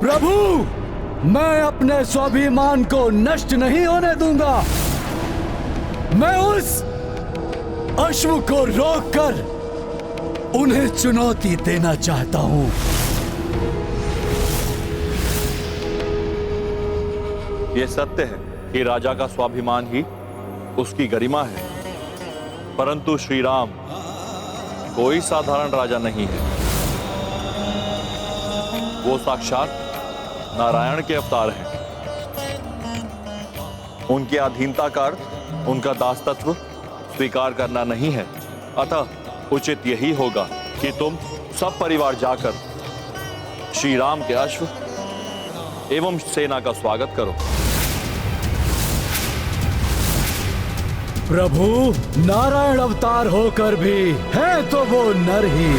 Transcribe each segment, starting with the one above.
प्रभु, मैं अपने स्वाभिमान को नष्ट नहीं होने दूंगा। मैं उस अश्व को रोककर उन्हें चुनौती देना चाहता हूं। यह सत्य है कि राजा का स्वाभिमान ही उसकी गरिमा है, परंतु श्री राम कोई साधारण राजा नहीं है। वो साक्षात नारायण के अवतार हैं। उनकी अधीनता का अर्थ उनका दासत्व स्वीकार करना नहीं है। अतः उचित यही होगा कि तुम सब परिवार जाकर श्री राम के अश्व एवं सेना का स्वागत करो। प्रभु, नारायण अवतार होकर भी है तो वो नर ही।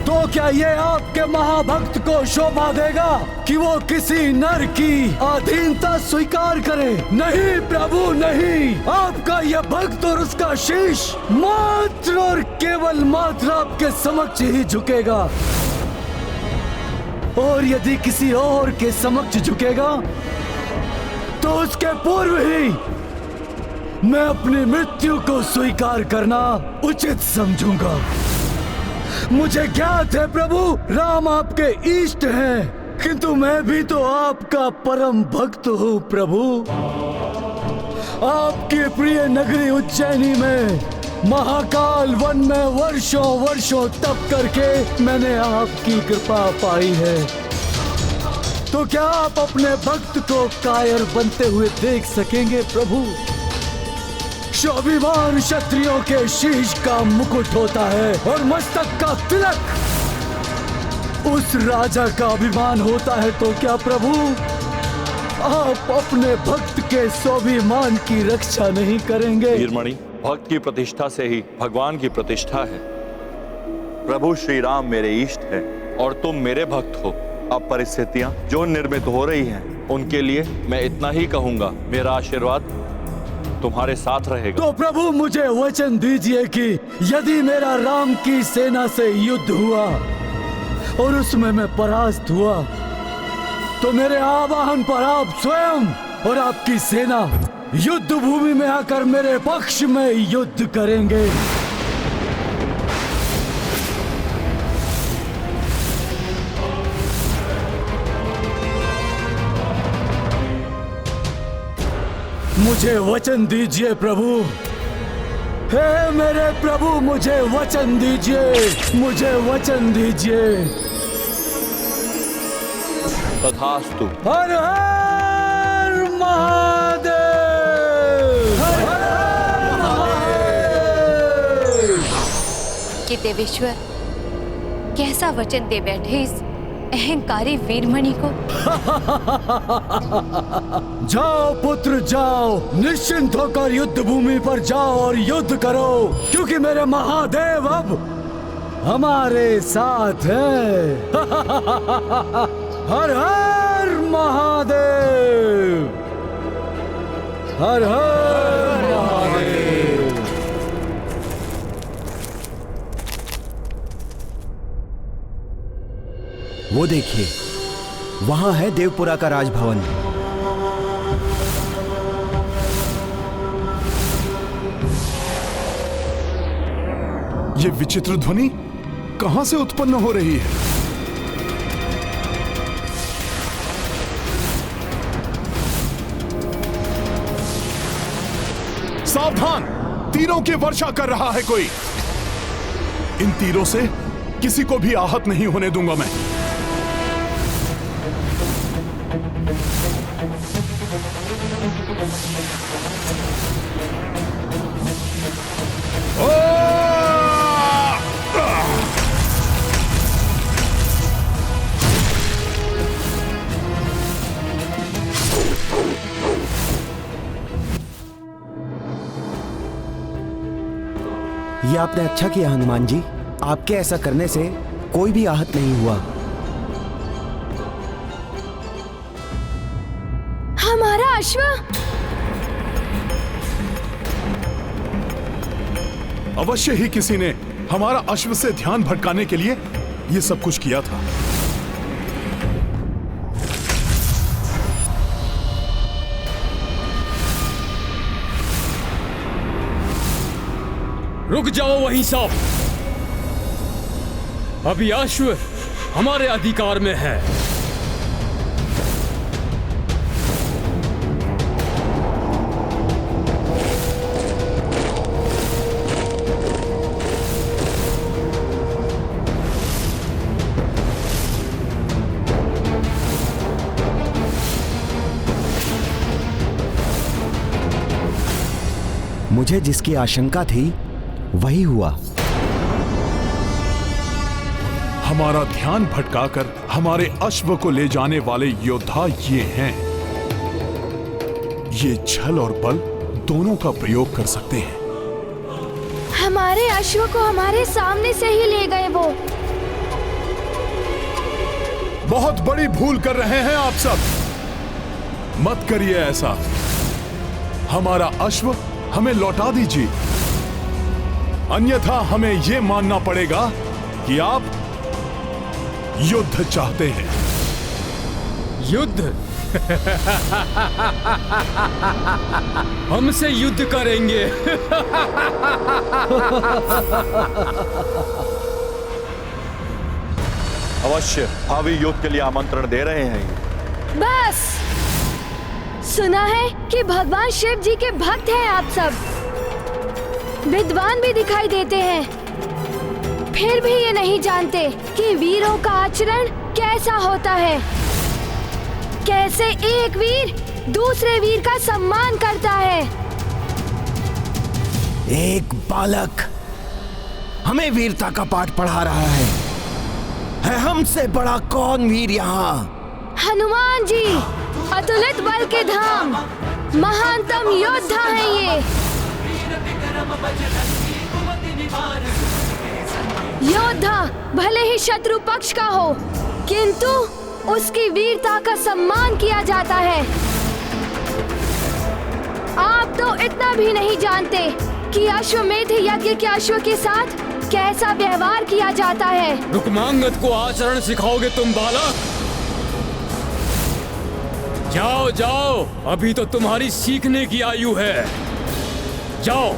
तो क्या ये आपके महाभक्त को शोभा देगा कि वो किसी नर की अधीनता स्वीकार करे? नहीं प्रभु, नहीं। आपका यह भक्त और उसका शीश मात्र और केवल मात्र आपके समक्ष ही झुकेगा। और यदि किसी और के समक्ष झुकेगा तो उसके पूर्व ही मैं अपनी मृत्यु को स्वीकार करना उचित समझूंगा। मुझे ज्ञात है प्रभु, राम आपके इष्ट हैं, किंतु मैं भी तो आपका परम भक्त हूँ प्रभु। आपकी प्रिय नगरी उज्जैनी में महाकाल वन में वर्षों वर्षों तप करके मैंने आपकी कृपा पाई है। तो क्या आप अपने भक्त को कायर बनते हुए देख सकेंगे प्रभु? स्वाभिमान क्षत्रियों के शीश का मुकुट होता है और मस्तक का तिलक उस राजा का अभिमान होता है। तो क्या प्रभु आप अपने भक्त के स्वाभिमान की रक्षा नहीं करेंगे? वीरमणि, भक्त की प्रतिष्ठा से ही भगवान की प्रतिष्ठा है। प्रभु श्री राम मेरे इष्ट है और तुम मेरे भक्त हो। अब परिस्थितियां जो निर्मित हो रही हैं, उनके लिए मैं इतना ही कहूंगा, मेरा आशीर्वाद तुम्हारे साथ रहेगा। तो प्रभु मुझे वचन दीजिए कि यदि मेरा राम की सेना से युद्ध हुआ और उसमें मैं परास्त हुआ, तो मेरे आवाहन पर आप स्वयं और आपकी सेना युद्ध भूमि में आकर मेरे पक्ष में युद्ध करेंगे। मुझे वचन दीजिए प्रभु। हे मेरे प्रभु, मुझे वचन दीजिए, मुझे वचन दीजिए। तथास्तु। हर हर महादेव। हर हर महादेव। कि देवेश्वर कैसा वचन दे बैठे इस अहंकारी वीरमणि को। जाओ पुत्र जाओ, निश्चिंत होकर युद्ध भूमि पर जाओ और युद्ध करो, क्योंकि मेरे महादेव अब हमारे साथ हैं। हर हर महादेव। हर हर महादेव। वो देखिए, वहां है देवपुरा का राजभवन। ये विचित्र ध्वनि कहां से उत्पन्न हो रही है? सावधान, तीरों की वर्षा कर रहा है कोई। इन तीरों से किसी को भी आहत नहीं होने दूंगा मैं। ये आपने अच्छा किया हनुमान जी, आपके ऐसा करने से कोई भी आहत नहीं हुआ। हमारा अश्व। अवश्य ही किसी ने हमारा अश्व से ध्यान भटकाने के लिए ये सब कुछ किया था। रुक जाओ वहीं सब। अभी अश्व हमारे अधिकार में है। मुझे जिसकी आशंका थी वही हुआ। हमारा ध्यान भटकाकर हमारे अश्व को ले जाने वाले योद्धा ये हैं। ये छल और बल दोनों का प्रयोग कर सकते हैं। हमारे अश्व को हमारे सामने से ही ले गए वो। बहुत बड़ी भूल कर रहे हैं आप सब। मत करिए ऐसा। हमारा अश्व हमें लौटा दीजिए, अन्यथा हमें यह मानना पड़ेगा कि आप युद्ध चाहते हैं। युद्ध? हमसे युद्ध करेंगे? अवश्य भावी युद्ध के लिए आमंत्रण दे रहे हैं। बस सुना है कि भगवान शिव जी के भक्त हैं आप सब, विद्वान भी दिखाई देते हैं, फिर भी ये नहीं जानते कि वीरों का आचरण कैसा होता है, कैसे एक वीर दूसरे वीर का सम्मान करता है। एक बालक हमें वीरता का पाठ पढ़ा रहा है हमसे बड़ा कौन वीर यहाँ? हनुमान जी, अतुलित बल के धाम, महानतम योद्धा हैं ये। योद्धा भले ही शत्रु पक्ष का हो, किंतु उसकी वीरता का सम्मान किया जाता है। आप तो इतना भी नहीं जानते कि अश्वमेध यज्ञ के अश्व के साथ कैसा व्यवहार किया जाता है। रुक्मांगद को आचरण सिखाओगे तुम बालक? जाओ जाओ, अभी तो तुम्हारी सीखने की आयु है। जाओ,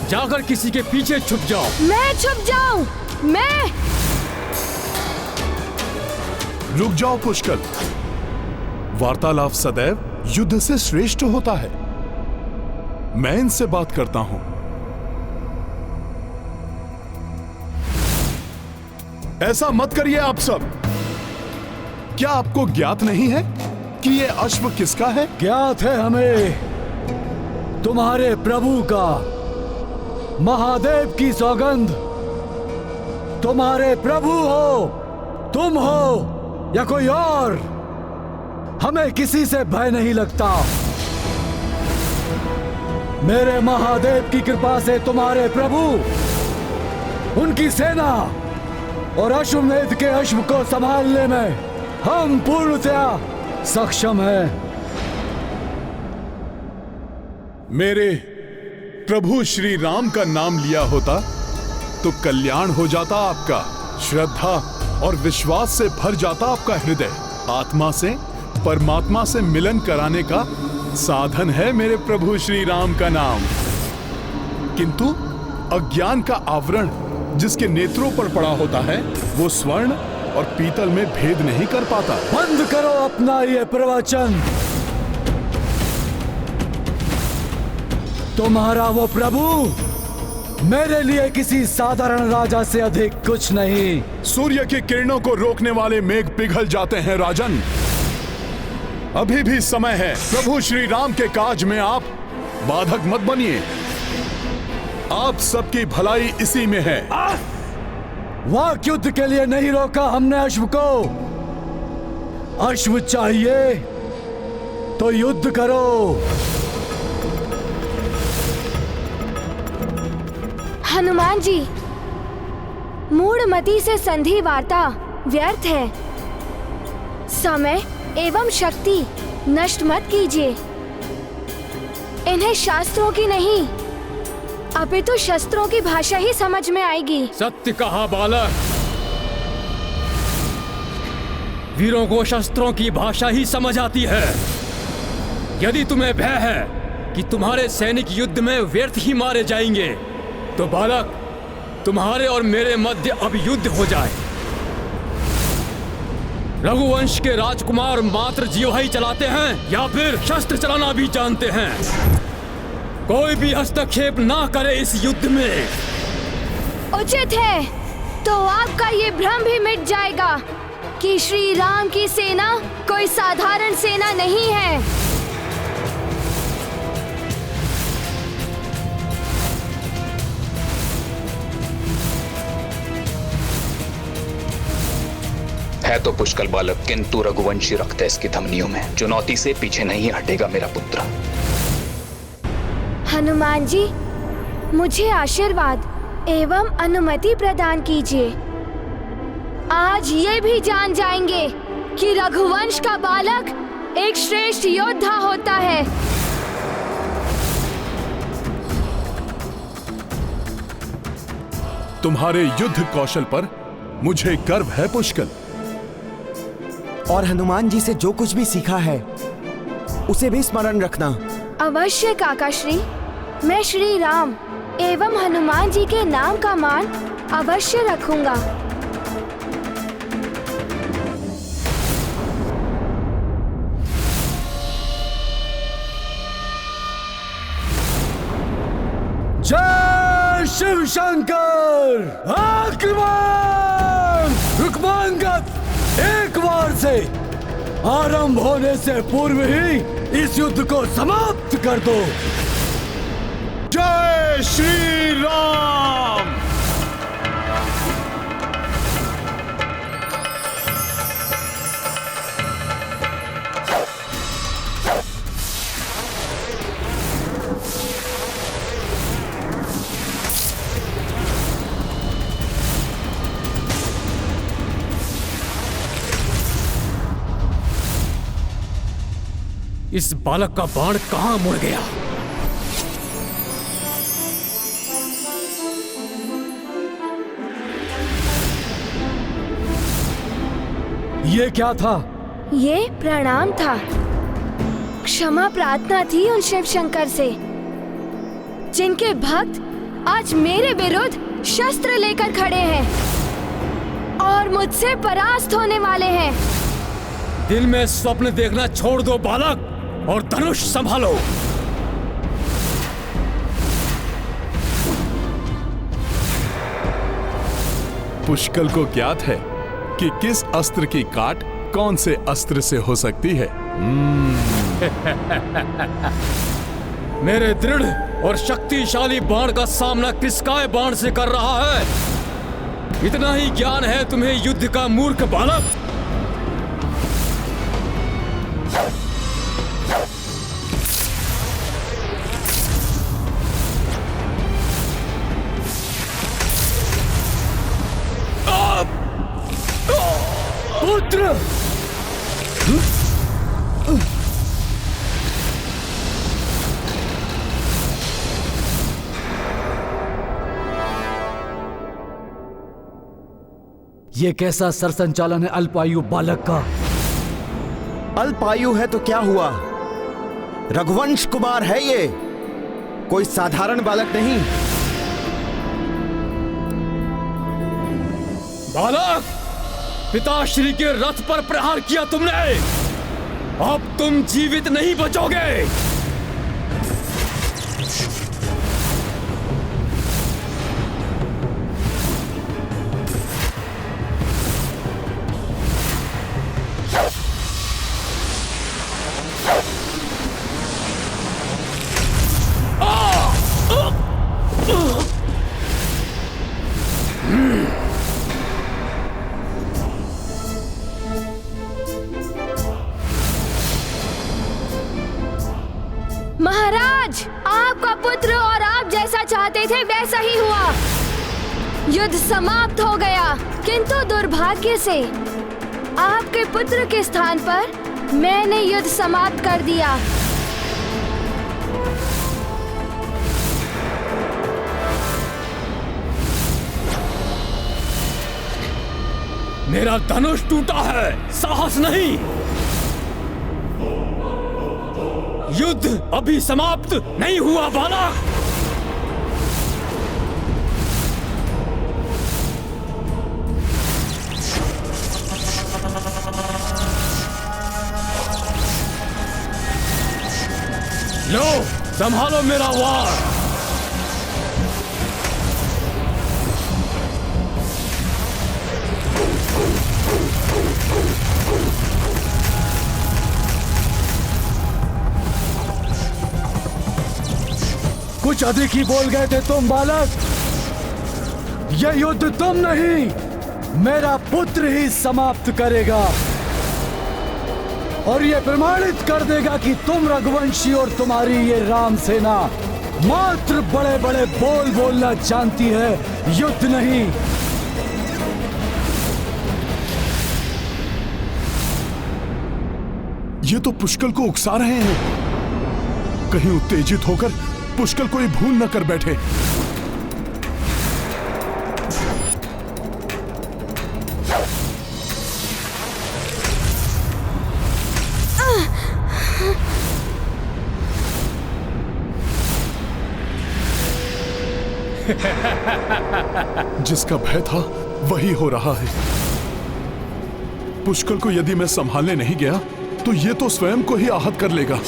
जाकर किसी के पीछे छुप जाओ। मैं छुप जाऊं? मैं? रुक जाओ पुष्कर। वार्तालाप सदैव युद्ध से श्रेष्ठ होता है। मैं इनसे बात करता हूं। ऐसा मत करिए आप सब। क्या आपको ज्ञात नहीं है कि ये अश्व किसका है? ज्ञात है हमें, तुम्हारे प्रभु का। महादेव की सौगंध, तुम्हारे प्रभु हो, तुम हो या कोई और, हमें किसी से भय नहीं लगता। मेरे महादेव की कृपा से तुम्हारे प्रभु, उनकी सेना और अश्वमेध के अश्व को संभालने में हम पूर्णतया सक्षम हैं। मेरे प्रभु श्री राम का नाम लिया होता तो कल्याण हो जाता आपका। श्रद्धा और विश्वास से भर जाता आपका हृदय। आत्मा से परमात्मा से मिलन कराने का साधन है मेरे प्रभु श्री राम का नाम। किंतु अज्ञान का आवरण जिसके नेत्रों पर पड़ा होता है, वो स्वर्ण और पीतल में भेद नहीं कर पाता। बंद करो अपना ये प्रवचन। तुम्हारा वो प्रभु मेरे लिए किसी साधारण राजा से अधिक कुछ नहीं। सूर्य की किरणों को रोकने वाले मेघ पिघल जाते हैं राजन। अभी भी समय है। प्रभु श्री राम के काज में आप बाधक मत बनिए। आप सबकी भलाई इसी में है। वाक युद्ध के लिए नहीं रोका हमने अश्व को। अश्व चाहिए तो युद्ध करो। हनुमान जी, मूढ़मति से संधि वार्ता व्यर्थ है। समय एवं शक्ति नष्ट मत कीजिए। इन्हें शास्त्रों की नहीं, अपितु शस्त्रों की भाषा ही समझ में आएगी। सत्य कहा बालक। वीरों को शस्त्रों की भाषा ही समझ आती है। यदि तुम्हें भय है कि तुम्हारे सैनिक युद्ध में व्यर्थ ही मारे जाएंगे, तो बालक, तुम्हारे और मेरे मध्य अब युद्ध हो जाए। रघुवंश के राजकुमार मात्र जीवा ही चलाते हैं या फिर शस्त्र चलाना भी जानते हैं? कोई भी हस्तक्षेप ना करे इस युद्ध में। उचित है, तो आपका ये भ्रम भी मिट जाएगा कि श्री राम की सेना कोई साधारण सेना नहीं है। है तो पुष्कल बालक, किंतु रघुवंशी रक्त है इसकी धमनियों में। चुनौती से पीछे नहीं हटेगा मेरा पुत्र। हनुमान जी, मुझे आशीर्वाद एवं अनुमति प्रदान कीजिए। आज ये भी जान जाएंगे कि रघुवंश का बालक एक श्रेष्ठ योद्धा होता है। तुम्हारे युद्ध कौशल पर मुझे गर्व है पुष्कल। और हनुमान जी से जो कुछ भी सीखा है उसे भी स्मरण रखना। अवश्य काकाश्री, मैं श्री राम एवं हनुमान जी के नाम का मान अवश्य रखूंगा। जय शिव शंकर। आक्रमण! रुक्मांगद, एक बार से आरंभ होने से पूर्व ही इस युद्ध को समाप्त कर दो। जय श्री राम। इस बालक का बाण कहां मुड़ गया? ये क्या था? ये प्रणाम था। क्षमा प्रार्थना थी उन शिव शंकर से, जिनके भक्त आज मेरे विरुद्ध शस्त्र लेकर खड़े हैं और मुझसे परास्त होने वाले हैं। दिल में स्वप्न देखना छोड़ दो बालक, और धनुष संभालो। पुष्कल को ज्ञात है कि किस अस्त्र की काट कौन से अस्त्र से हो सकती है। मेरे दृढ़ और शक्तिशाली बाण का सामना किसकाय बाण से कर रहा है? इतना ही ज्ञान है तुम्हें युद्ध का, मूर्ख बालक। पुत्र! ये कैसा सरसंचालन है अल्पायु बालक का? अल्पायु है तो क्या हुआ? रघुवंश कुमार है ये, कोई साधारण बालक नहीं। बालक, पिताश्री के रथ पर प्रहार किया तुमने, अब तुम जीवित नहीं बचोगे। महाराज, आपका पुत्र और आप जैसा चाहते थे वैसा ही हुआ। युद्ध समाप्त हो गया, किंतु दुर्भाग्य से आपके पुत्र के स्थान पर मैंने युद्ध समाप्त कर दिया। मेरा धनुष टूटा है, साहस नहीं। युद्ध अभी समाप्त नहीं हुआ बालक। लो संभालो मेरा वार। कुछ अधिक ही बोल गए थे तुम बालक। यह युद्ध तुम नहीं, मेरा पुत्र ही समाप्त करेगा और यह प्रमाणित कर देगा कि तुम रघुवंशी और तुम्हारी ये राम सेना मात्र बड़े बड़े बोल बोलना जानती है, युद्ध नहीं। ये तो पुष्कल को उकसा रहे हैं। कहीं उत्तेजित होकर पुष्कल कोई भूल न कर बैठे। जिसका भय था वही हो रहा है। पुष्कल को यदि मैं संभालने नहीं गया तो ये तो स्वयं को ही आहत कर लेगा।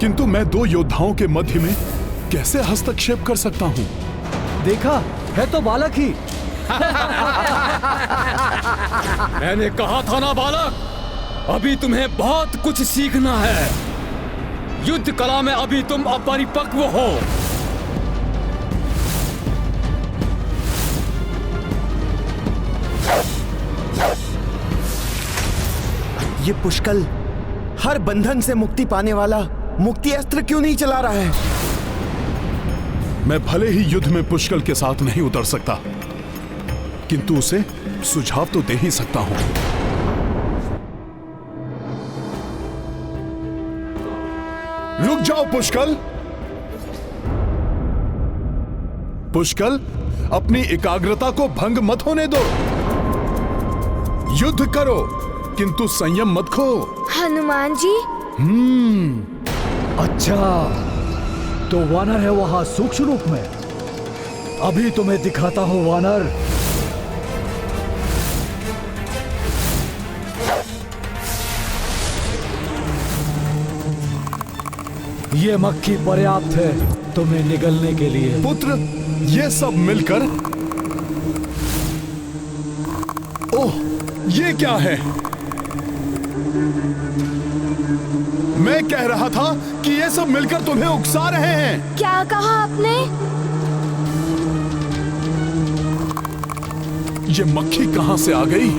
किंतु मैं दो योद्धाओं के मध्य में कैसे हस्तक्षेप कर सकता हूं? देखा है तो बालक ही। मैंने कहा था ना बालक, अभी तुम्हें बहुत कुछ सीखना है। युद्ध कला में अभी तुम अपरिपक्व हो। ये पुष्कल हर बंधन से मुक्ति पाने वाला मुक्ति अस्त्र क्यों नहीं चला रहा है? मैं भले ही युद्ध में पुष्कल के साथ नहीं उतर सकता, किंतु उसे सुझाव तो दे ही सकता हूं। रुक जाओ पुष्कल। पुष्कल, अपनी एकाग्रता को भंग मत होने दो। युद्ध करो किंतु संयम मत खो। हनुमान जी। अच्छा, तो वानर है वहां सूक्ष्म रूप में। अभी तुम्हें दिखाता हूं वानर। ये मक्खी पर्याप्त है तुम्हें निगलने के लिए। पुत्र, ये सब मिलकर, ओह, ये क्या है? मैं कह रहा था कि ये सब मिलकर तुम्हें उकसा रहे हैं। क्या कहा आपने? ये मक्खी कहां से आ गई?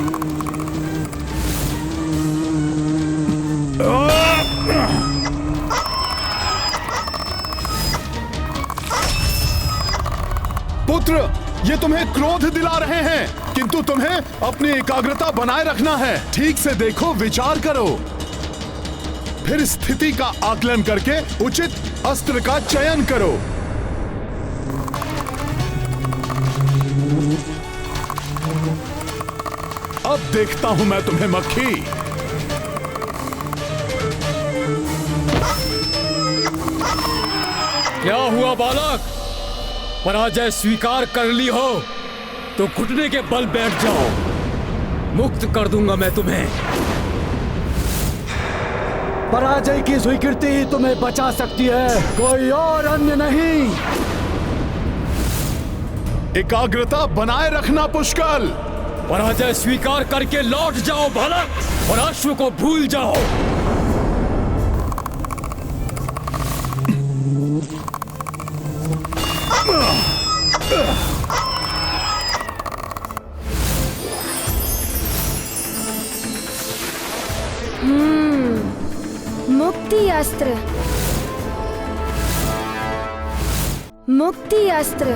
पुत्र, ये तुम्हें क्रोध दिला रहे हैं, किंतु तुम्हें अपनी एकाग्रता बनाए रखना है। ठीक से देखो, विचार करो, फिर स्थिति का आकलन करके उचित अस्त्र का चयन करो। अब देखता हूं मैं तुम्हें मक्खी। क्या हुआ बालक? पराजय स्वीकार कर ली हो तो घुटने के बल बैठ जाओ। मुक्त कर दूंगा मैं तुम्हें। पराजय की स्वीकृति ही तुम्हें बचा सकती है, कोई और अन्य नहीं। एकाग्रता बनाए रखना पुष्कल। पराजय स्वीकार करके लौट जाओ बालक और अश्व को भूल जाओ। मुक्ति अस्त्र, मुक्ति अस्त्र।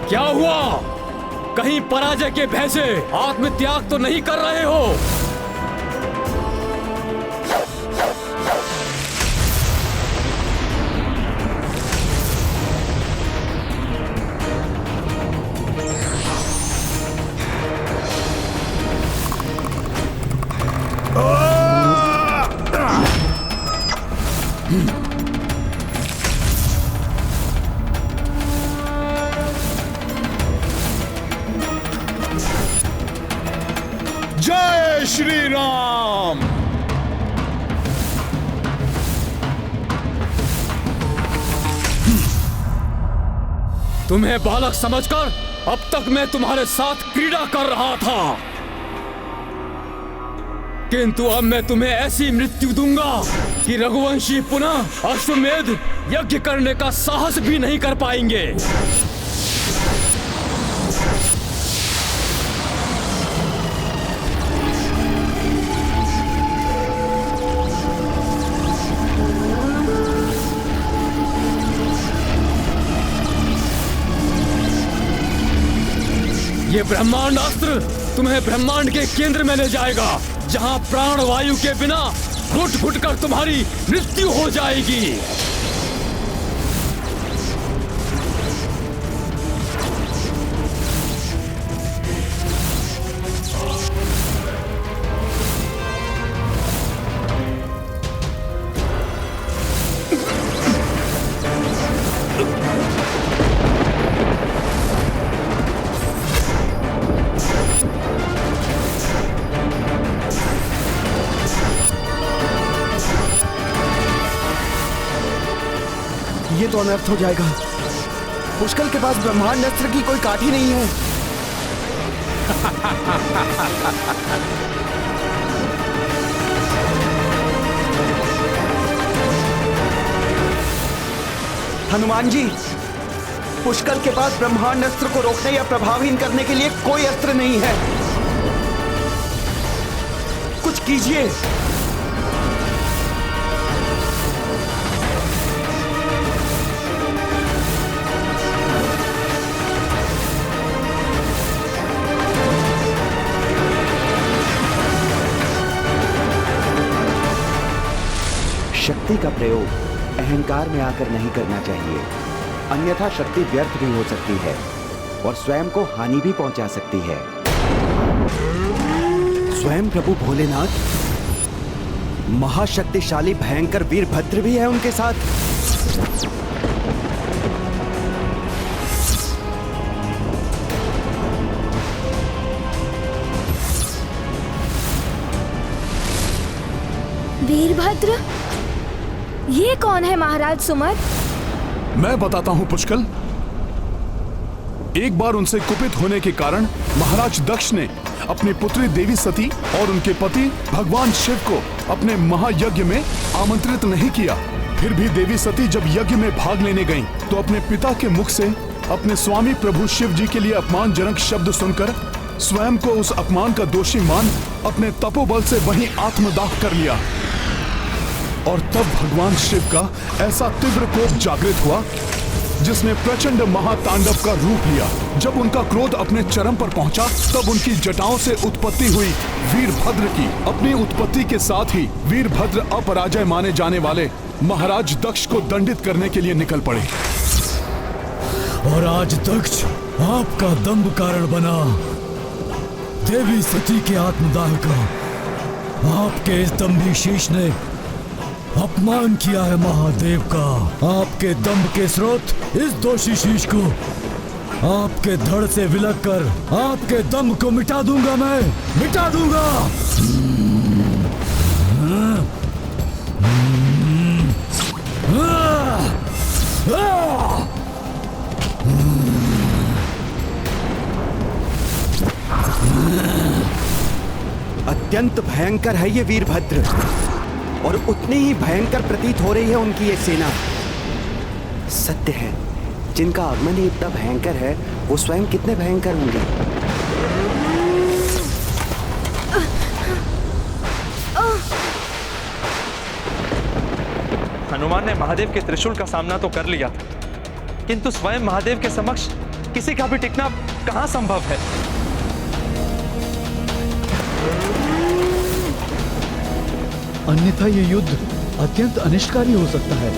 क्या हुआ? कहीं पराजय के भय से आत्मत्याग तो नहीं कर रहे हो? जय श्री राम। तुम्हें बालक समझकर अब तक मैं तुम्हारे साथ क्रीड़ा कर रहा था, किंतु अब मैं तुम्हें ऐसी मृत्यु दूंगा कि रघुवंशी पुनः अश्वमेध यज्ञ करने का साहस भी नहीं कर पाएंगे। ये ब्रह्मांड अस्त्र तुम्हें ब्रह्मांड के केंद्र में ले जाएगा, जहां प्राण वायु के बिना घुट घुट कर तुम्हारी मृत्यु हो जाएगी। ये तो अनर्थ हो जाएगा। पुष्कल के पास ब्रह्मांड अस्त्र की कोई काठी नहीं है। हनुमान जी, पुष्कल के पास ब्रह्मांड अस्त्र को रोकने या प्रभावहीन करने के लिए कोई अस्त्र नहीं है। कुछ कीजिए। शक्ति का प्रयोग अहंकार में आकर नहीं करना चाहिए, अन्यथा शक्ति व्यर्थ भी हो सकती है और स्वयं को हानि भी पहुंचा सकती है। स्वयं प्रभु भोलेनाथ महाशक्तिशाली भयंकर वीरभद्र भी है उनके साथ। वीरभद्र? ये कौन है महाराज सुमत? मैं बताता हूं पुष्कल। एक बार उनसे कुपित होने के कारण महाराज दक्ष ने अपनी पुत्री देवी सती और उनके पति भगवान शिव को अपने महायज्ञ में आमंत्रित नहीं किया। फिर भी देवी सती जब यज्ञ में भाग लेने गईं, तो अपने पिता के मुख से अपने स्वामी प्रभु शिव जी के लिए अपमानजनक शब्द सुनकर स्वयं को उस अपमान का दोषी मान अपने तपोबल से वहीं आत्मदाह कर लिया। और तब भगवान शिव का ऐसा तीव्र कोप जागृत हुआ जिसने प्रचंड महातांडव का रूप लिया। जब उनका क्रोध अपने चरम पर पहुंचा, तब उनकी जटाओं से उत्पत्ति हुई वीरभद्र की। अपनी उत्पत्ति के साथ ही वीरभद्र अपराजय माने जाने वाले महाराज दक्ष को दंडित करने के लिए निकल पड़े। और आज दक्ष आपका दंभ कारण बना देवी सती के आत्मदाह का। आपके इस दंभी शीश ने अपमान किया है महादेव का। आपके दंभ के स्रोत इस दोषी शीश को आपके धड़ से विलग कर आपके दंभ को मिटा दूंगा, मैं मिटा दूंगा। अत्यंत भयंकर है ये वीरभद्र, और उतनी ही भयंकर प्रतीत हो रही है उनकी ये सेना। सत्य है, जिनका आगमन ही इतना भयंकर है, वो स्वयं कितने भयंकर होंगे। हनुमान ने महादेव के त्रिशूल का सामना तो कर लिया, किंतु स्वयं महादेव के समक्ष किसी का भी टिकना कहां संभव है। अन्यथा ये युद्ध अत्यंत अनिष्टकारी हो सकता है।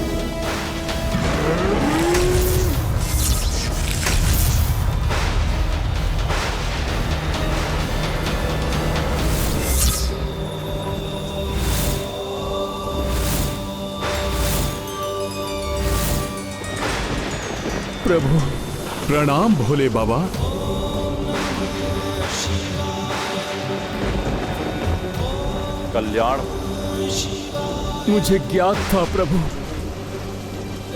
प्रभु प्रणाम भोले बाबा। कल्याण। मुझे ज्ञात था प्रभु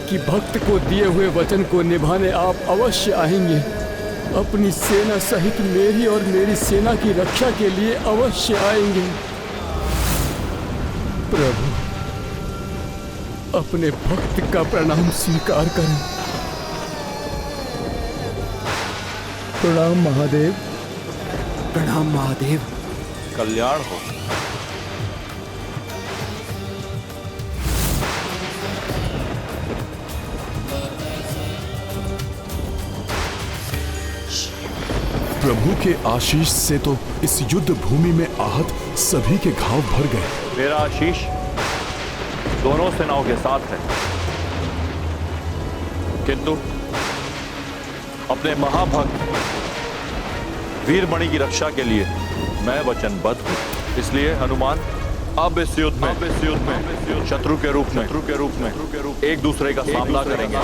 कि भक्त को दिए हुए वचन को निभाने आप अवश्य आएंगे। अपनी सेना सहित मेरी और मेरी सेना की रक्षा के लिए अवश्य आएंगे। प्रभु अपने भक्त का प्रणाम स्वीकार करें। प्रणाम महादेव। प्रणाम महादेव। कल्याण हो। प्रभु के आशीष से तो इस युद्ध भूमि में आहत सभी के घाव भर गए। मेरा आशीष दोनों सेनाओं के साथ है, किंतु अपने महाभक्त वीरमणि की रक्षा के लिए मैं वचनबद्ध हूं। इसलिए हनुमान अब इस युद्ध में शत्रु के रूप में एक दूसरे का सामना करेंगे।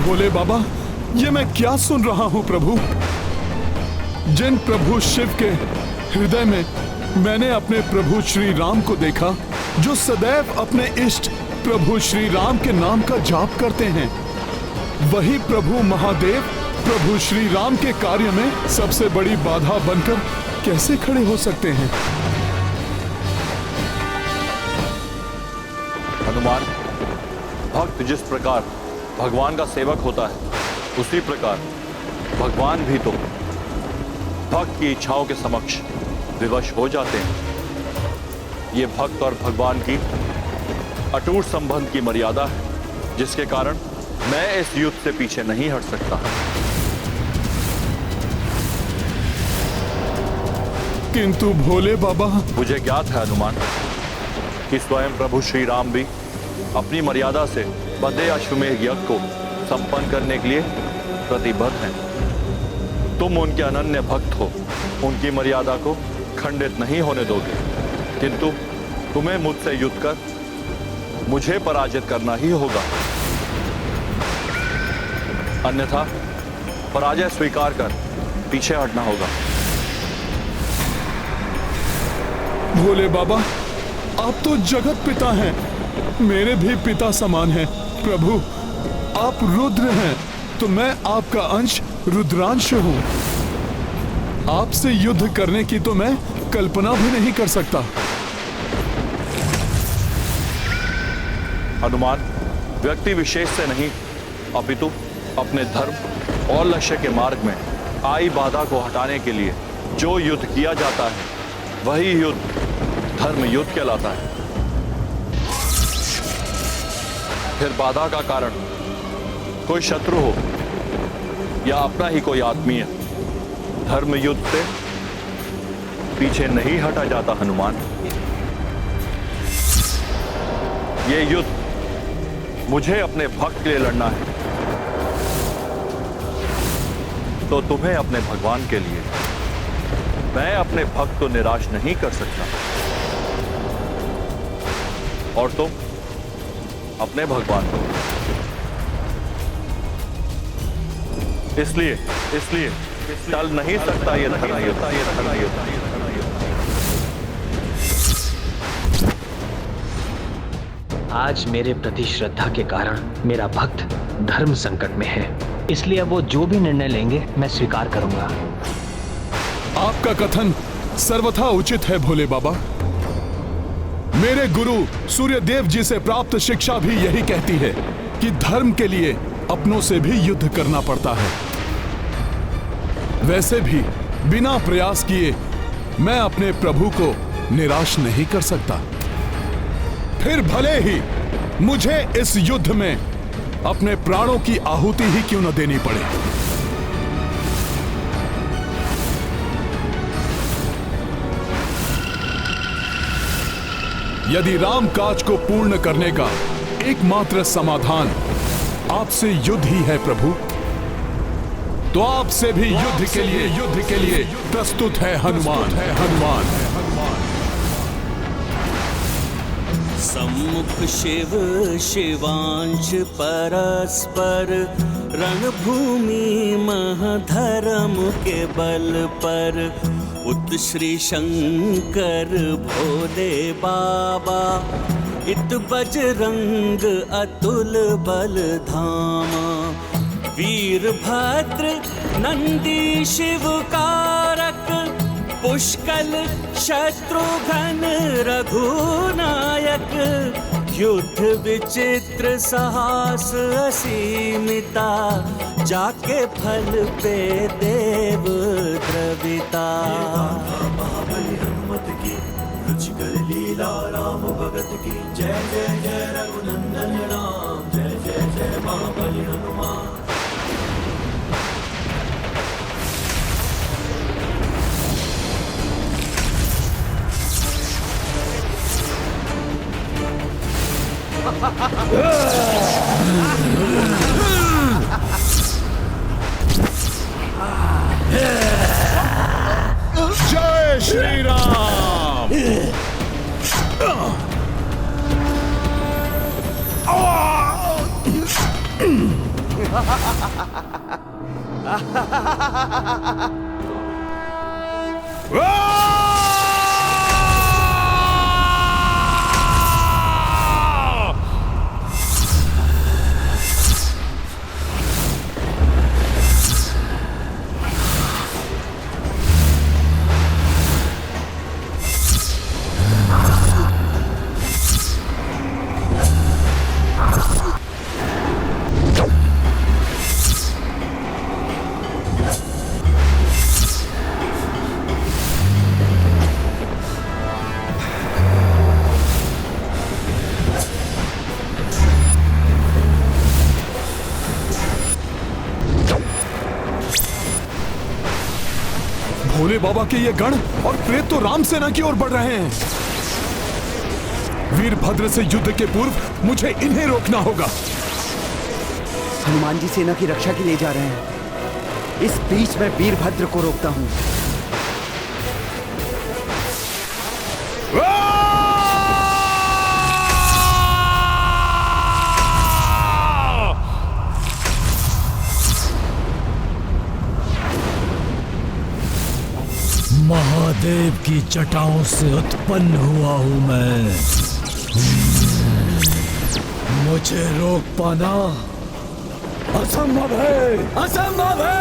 भोले बाबा, ये मैं क्या सुन रहा हूं प्रभु? जिन प्रभु शिव के हृदय में मैंने अपने प्रभु श्री राम को देखा, जो सदैव अपने इष्ट प्रभु श्री राम के नाम का जाप करते हैं, वही प्रभु महादेव प्रभु श्री राम के कार्य में सबसे बड़ी बाधा बनकर कैसे खड़े हो सकते हैं? हनुमान, भक्त जिस प्रकार भगवान का सेवक होता है, उसी प्रकार भगवान भी तो भक्त की इच्छाओं के समक्ष विवश हो जाते हैं। ये भक्त और भगवान की अटूट संबंध की मर्यादा है, जिसके कारण मैं इस युद्ध से पीछे नहीं हट सकता। किंतु भोले बाबा, मुझे ज्ञात है हनुमान कि स्वयं प्रभु श्री राम भी अपनी मर्यादा से बंधे अश्वमेध यज्ञ को संपन्न करने के लिए प्रतिबद्ध हैं। तुम उनके अनन्य भक्त हो, उनकी मर्यादा को खंडित नहीं होने दोगे, किंतु तुम्हें मुझसे युद्ध कर मुझे पराजित करना ही होगा। अन्यथा पराजय स्वीकार कर पीछे हटना होगा। भोले बाबा, आप तो जगत पिता हैं, मेरे भी पिता समान हैं। प्रभु, आप रुद्र हैं, तो मैं आपका अंश रुद्रांश हूं। आपसे युद्ध करने की तो मैं कल्पना भी नहीं कर सकता। हनुमान, व्यक्ति विशेष से नहीं, अपितु अपने धर्म और लक्ष्य के मार्ग में आई बाधा को हटाने के लिए जो युद्ध किया जाता है, वही युद्ध धर्म युद्ध कहलाता है। फिर बाधा का कारण कोई शत्रु हो या अपना ही कोई आत्मीय, धर्म युद्ध से पीछे नहीं हटा जाता। हनुमान, ये युद्ध मुझे अपने भक्त के लिए लड़ना है, तो तुम्हें अपने भगवान के लिए। मैं अपने भक्त को निराश नहीं कर सकता, और तुम अपने भगवान को। इसलिए टल नहीं सकता ये धर्म युद्ध। आज मेरे प्रति श्रद्धा के कारण मेरा भक्त धर्म संकट में है, इसलिए वो जो भी निर्णय लेंगे मैं स्वीकार करूंगा। आपका कथन सर्वथा उचित है भोले बाबा। मेरे गुरु सूर्यदेव जी से प्राप्त शिक्षा भी यही कहती है कि धर्म के लिए अपनों से भी युद्ध करना पड़ता है। वैसे भी बिना प्रयास किए मैं अपने प्रभु को निराश नहीं कर सकता। फिर भले ही मुझे इस युद्ध में अपने प्राणों की आहुति ही क्यों न देनी पड़े। यदि राम काज को पूर्ण करने का एकमात्र समाधान आपसे युद्ध ही है प्रभु, तो आपसे भी युद्ध के लिए प्रस्तुत है हनुमान। सम्मुख शिव शिवांश परस्पर, रणभूमि महधर्म के बल पर। उत श्री शंकर भोले बाबा, इत बजरंग अतुल बल धामा। वीरभद्र नंदी शिव कारक, पुष्कल शत्रुघ्न रघुनायक। युद्ध विचित्र साहस असीमिता, जाके फल पे देव द्रविता। महाबली हनुमत की रुचिकर लीला, राम भगत की जय जय जय रघुनंदन राम। जय जय जय महाबली हनुमान। जय श्री राम। भोले बाबा के ये गण और प्रेत तो राम सेना की ओर बढ़ रहे हैं। वीरभद्र से युद्ध के पूर्व मुझे इन्हें रोकना होगा। हनुमान जी सेना की रक्षा के लिए जा रहे हैं। इस बीच मैं वीरभद्र को रोकता हूं। महादेव की जटाओं से उत्पन्न हुआ हूं मैं। मुझे रोक पाना असंभव है, असंभव है।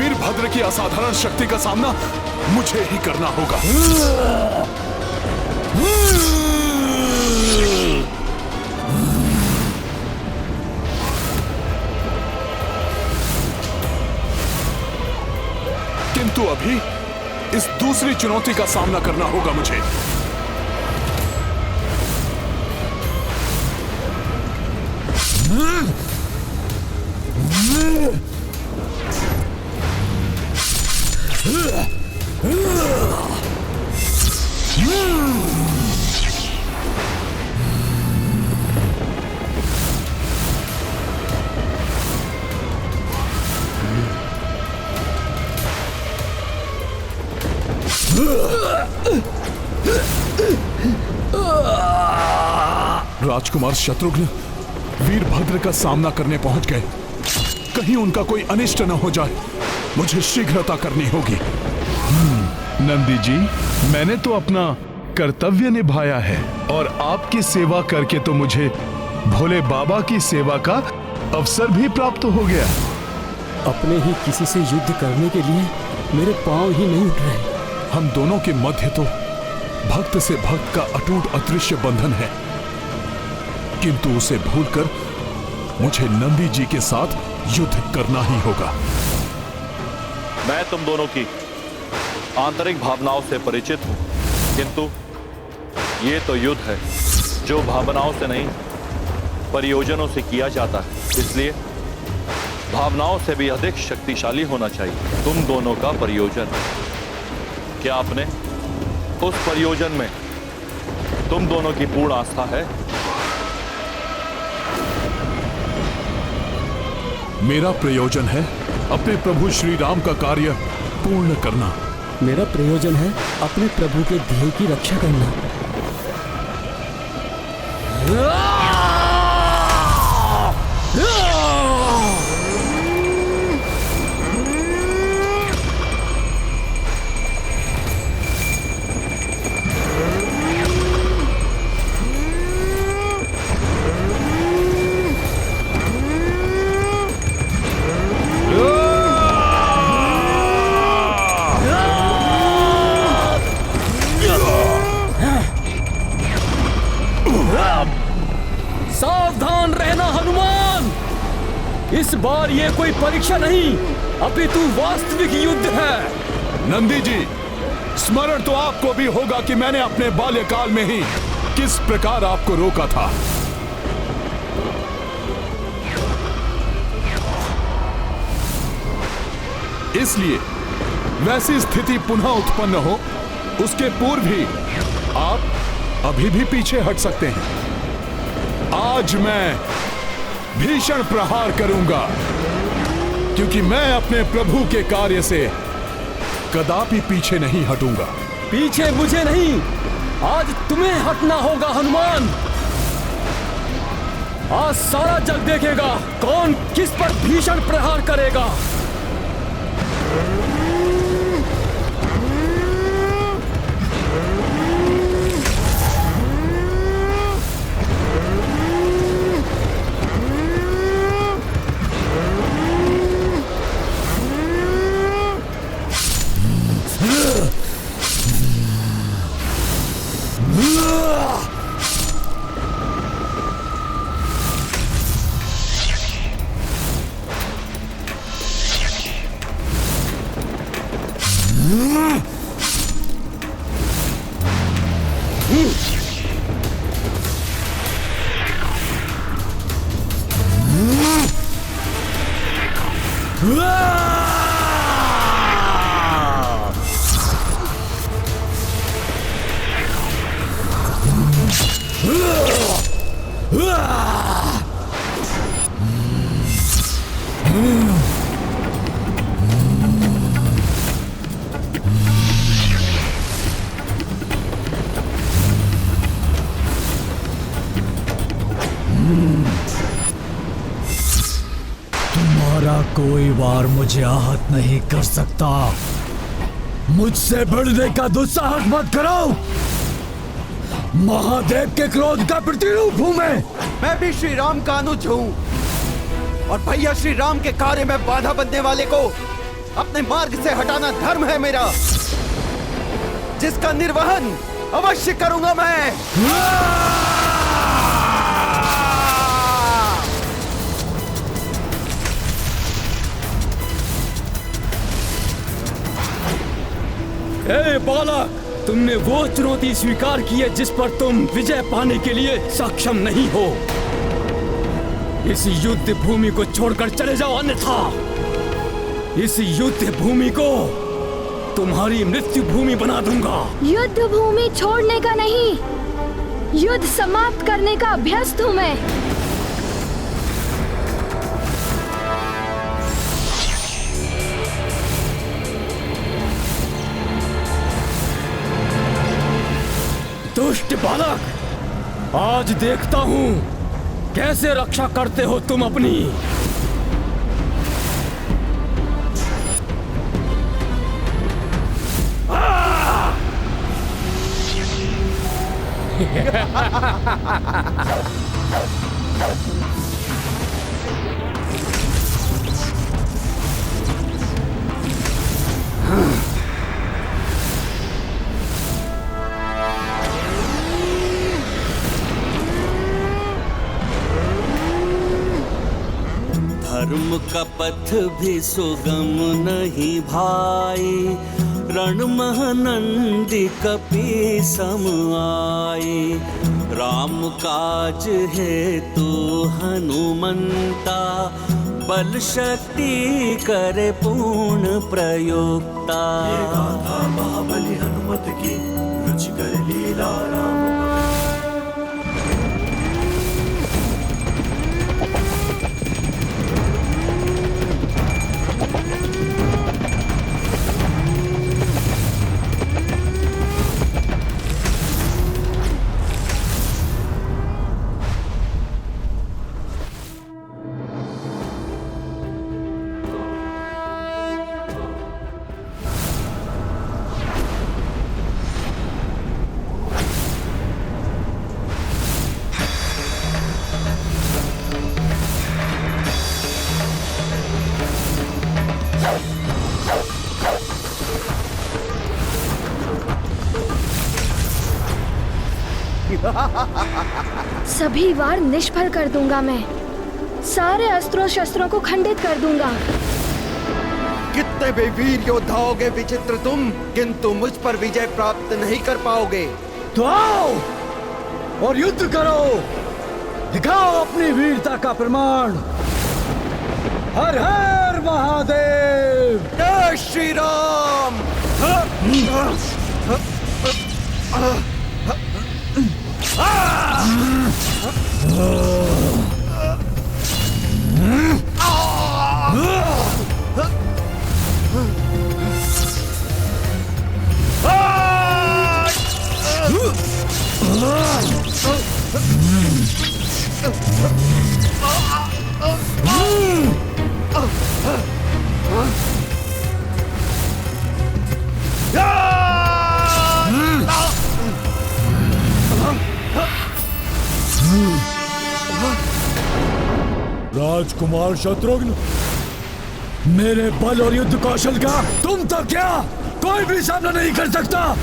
वीरभद्र की असाधारण शक्ति का सामना मुझे ही करना होगा। किंतु अभी इस दूसरी चुनौती का सामना करना होगा मुझे। राजकुमार शत्रुघ्न वीरभद्र का सामना करने पहुंच गए। कहीं उनका कोई अनिष्ट न हो जाए, मुझे शीघ्रता करनी होगी। नंदी जी, मैंने तो अपना कर्तव्य निभाया है और आपकी सेवा करके तो मुझे भोले बाबा की सेवा का अवसर भी प्राप्त हो गया। अपने ही किसी से युद्ध करने के लिए मेरे पांव ही नहीं उठ रहे। हम दोनों के मध्य तो भक्त से भक्त का अटूट अदृश्य बंधन है, किंतु उसे भूलकर मुझे नंदी जी के साथ युद्ध करना ही होगा। मैं तुम दोनों की आंतरिक भावनाओं से परिचित हूं, किंतु ये तो युद्ध है जो भावनाओं से नहीं प्रयोजनों से किया जाता है, इसलिए भावनाओं से भी अधिक शक्तिशाली होना चाहिए। तुम दोनों का प्रयोजन, क्या आपने उस प्रयोजन में तुम दोनों की पूर्ण आस्था है? मेरा प्रयोजन है अपने प्रभु श्री राम का कार्य पूर्ण करना। मेरा प्रयोजन है अपने प्रभु के ध्येय की रक्षा करना। सावधान रहना हनुमान, इस बार ये कोई परीक्षा नहीं अपितु वास्तविक युद्ध है। नंदी जी, स्मरण तो आपको भी होगा कि मैंने अपने बाल्यकाल में ही किस प्रकार आपको रोका था। इसलिए वैसी स्थिति पुनः उत्पन्न हो उसके पूर्व ही आप अभी भी पीछे हट सकते हैं। आज मैं भीषण प्रहार करूंगा, क्योंकि मैं अपने प्रभु के कार्य से कदापि पीछे नहीं हटूंगा। पीछे मुझे नहीं, आज तुम्हें हटना होगा हनुमान। आज सारा जग देखेगा कौन किस पर भीषण प्रहार करेगा। तुम्हारा कोई वार मुझे आहत नहीं कर सकता। मुझसे बढ़ने का दुस्साहस मत करो। महादेव के क्रोध का प्रतिरूप हूं मैं भी श्री राम का अनुज हूं और भैया श्री राम के कार्य में बाधा बनने वाले को अपने मार्ग से हटाना धर्म है मेरा, जिसका निर्वहन अवश्य करूंगा मैं। ए बालक, तुमने वो चुनौती स्वीकार की है जिस पर तुम विजय पाने के लिए सक्षम नहीं हो। इस युद्ध भूमि को छोड़कर चले जाओ, अन्यथा इस युद्ध भूमि को तुम्हारी मृत्यु भूमि बना दूंगा। युद्ध भूमि छोड़ने का नहीं, युद्ध समाप्त करने का अभ्यस्त हूँ मैं। दुष्ट बालक, आज देखता हूं कैसे रक्षा करते हो तुम अपनी। धर्म का पथ भी सुगम नहीं भाई, रण महानंदी कपि सम आए। राम काज है तो हनुमंता, बल शक्ति करे पूर्ण प्रयोक्ता। ये गाथा महाबली हनुमत की, रुचिकर लीला राम। सभी वार निष्फल कर दूंगा मैं, सारे अस्त्रों शस्त्रों को खंडित कर दूंगा। कितने भी वीर योद्धा होगे विचित्र तुम, किंतु मुझ पर विजय प्राप्त नहीं कर पाओगे। तो आओ और युद्ध करो, दिखाओ अपनी वीरता का प्रमाण। हर हर महादेव, जय श्री राम। राजकुमार शत्रुघ्न, मेरे बल और युद्ध कौशल का तुम तो क्या कोई भी सामना नहीं कर सकता।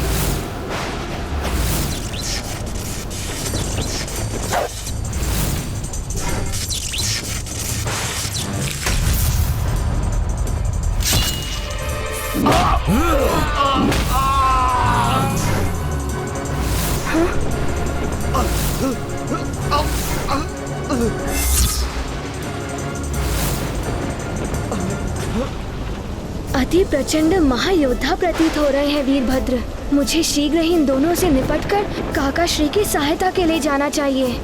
अति प्रचंड महायोद्धा प्रतीत हो रहे हैं वीरभद्र। मुझे शीघ्र ही इन दोनों से निपटकर काका श्री की सहायता के लिए जाना चाहिए।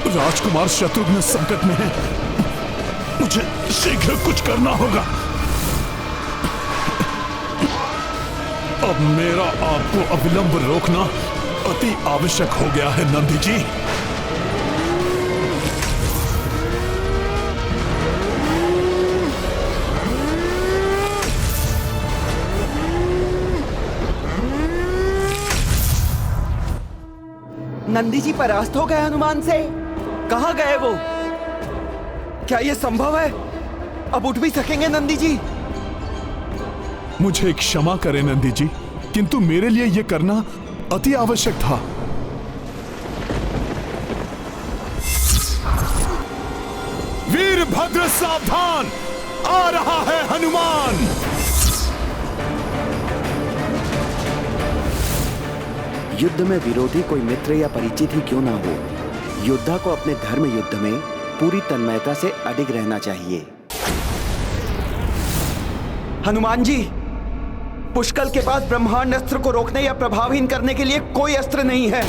राजकुमार शत्रुघ्न संकट में है, मुझे शीघ्र कुछ करना होगा। अब मेरा आपको अविलंब रोकना अति आवश्यक हो गया है नंदी जी। नंदी जी परास्त हो गए हनुमान से। कहाँ गए वो? क्या ये संभव है? अब उठ भी सकेंगे नंदी जी? मुझे क्षमा करें नंदी जी, किंतु मेरे लिए यह करना अति आवश्यक था। वीरभद्र सावधान, आ रहा है हनुमान। युद्ध में विरोधी कोई मित्र या परिचित ही क्यों ना हो, योद्धा को अपने धर्म युद्ध में पूरी तन्मयता से अडिग रहना चाहिए। हनुमान जी, पुष्कल के पास ब्रह्मांड अस्त्र को रोकने या प्रभावहीन करने के लिए कोई अस्त्र नहीं है।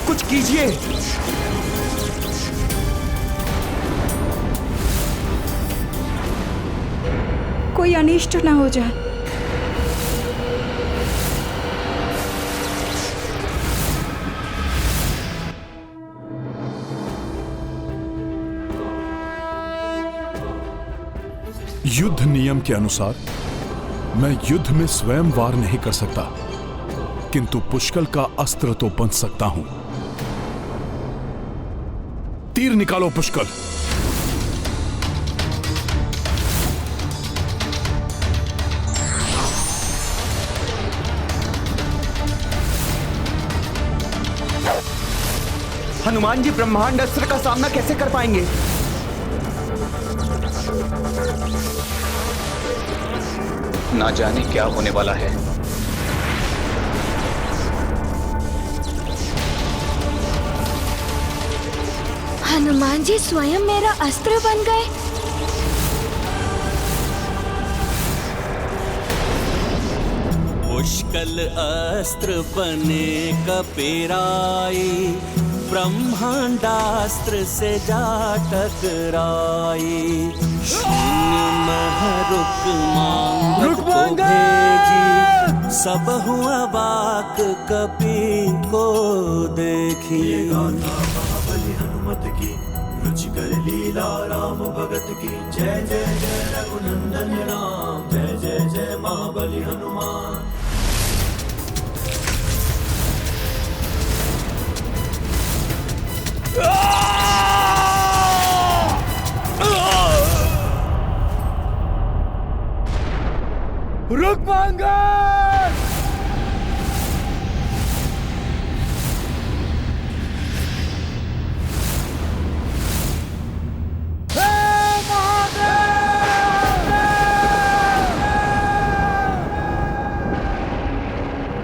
कुछ कीजिए। कोई अनिष्ट न हो जाए। युद्ध नियम के अनुसार मैं युद्ध में स्वयं वार नहीं कर सकता, किंतु पुष्कल का अस्त्र तो बन सकता हूं। तीर निकालो पुष्कल। हनुमान जी ब्रह्मांड अस्त्र का सामना कैसे कर पाएंगे? ना जाने क्या होने वाला है। हनुमान जी स्वयं मेरा अस्त्र बन गए। पुष्कल अस्त्र बने कपेराई, ब्रह्मांडास्त्र से जा टकराई। शून्य मह रुक मांगत को भेजी, सब हुआ बाक कपि को देखी। गाथा महाबली हनुमत की, रुचिकर लीला राम भगत की। जय जय जय रघुनंदन राम, जय जय जय महाबली हनुमान। रुक मांगा।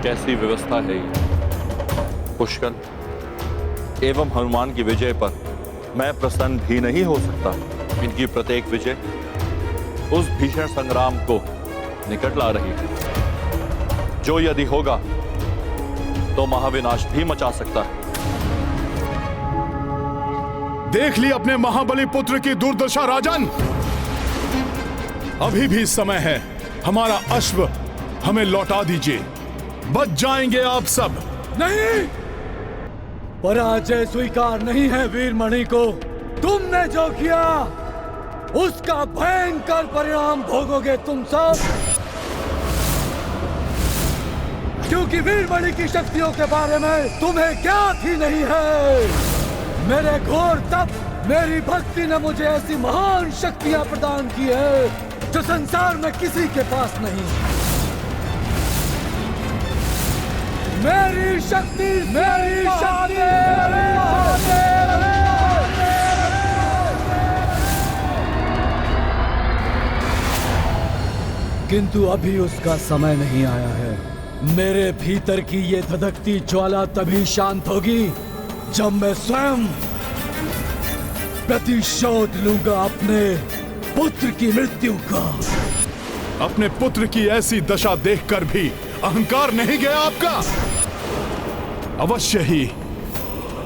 कैसी व्यवस्था है ये? पुष्कल एवं हनुमान की विजय पर मैं प्रसन्न भी नहीं हो सकता। इनकी प्रत्येक विजय उस भीषण संग्राम को निकट ला रही है, जो यदि होगा तो महाविनाश भी मचा सकता है। देख ली अपने महाबली पुत्र की दुर्दशा राजन। अभी भी समय है, हमारा अश्व हमें लौटा दीजिए, बच जाएंगे आप सब। नहीं, पराजय स्वीकार नहीं है वीरमणि को। तुमने जो किया उसका भयंकर परिणाम भोगोगे तुम सब, क्योंकि वीरमणि की शक्तियों के बारे में तुम्हें ज्ञात ही नहीं है। मेरे घोर तप, मेरी भक्ति ने मुझे ऐसी महान शक्तियां प्रदान की है जो संसार में किसी के पास नहीं। मेरी शक्ति, मेरी शक्ति, किंतु अभी उसका समय नहीं आया है। मेरे भीतर की ये धधकती ज्वाला तभी शांत होगी जब मैं स्वयं प्रतिशोध लूंगा अपने पुत्र की मृत्यु का। अपने पुत्र की ऐसी दशा देखकर भी अहंकार नहीं गया आपका? अवश्य ही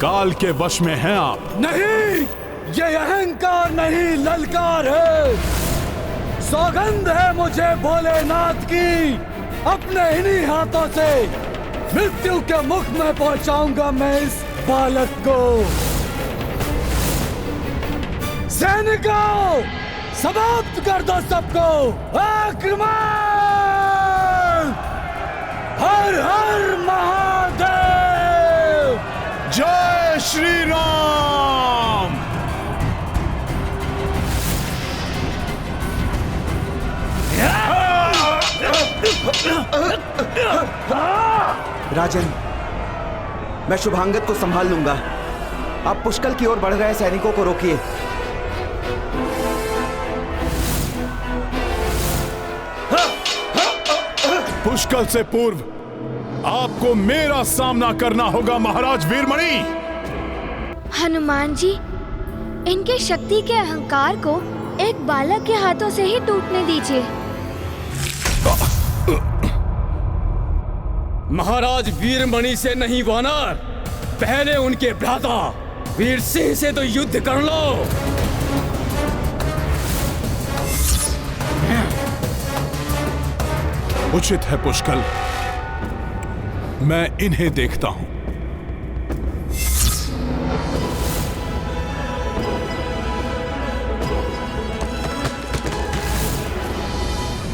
काल के वश में हैं आप। नहीं, ये अहंकार नहीं, ललकार है। सौगंध है मुझे भोलेनाथ की, अपने इन्हीं हाथों से मृत्यु के मुख में पहुंचाऊंगा मैं इस बालक को। सैनिकों, समाप्त कर दो सबको। आक्रमण! हर हर महादेव! जय श्री राम! राजन, मैं शुभांगत को संभाल लूंगा। आप पुष्कल की ओर बढ़ रहे सैनिकों को रोकिए। पुष्कल से पूर्व आपको मेरा सामना करना होगा महाराज वीरमणि। हनुमान जी, इनके शक्ति के अहंकार को एक बालक के हाथों से ही टूटने दीजिए। महाराज वीरमणि से नहीं वानर, पहले उनके भ्राता वीर सिंह से तो युद्ध कर लो। उचित है पुष्कल, मैं इन्हें देखता हूं।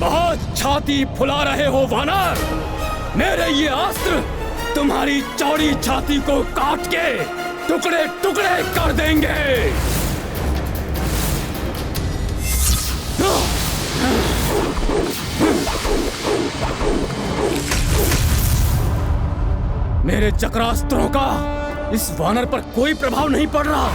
बहुत छाती फुला रहे हो वानर। मेरे ये अस्त्र तुम्हारी चौड़ी छाती को काट के टुकड़े टुकड़े कर देंगे। मेरे चक्रास्त्रों का इस वानर पर कोई प्रभाव नहीं पड़ रहा।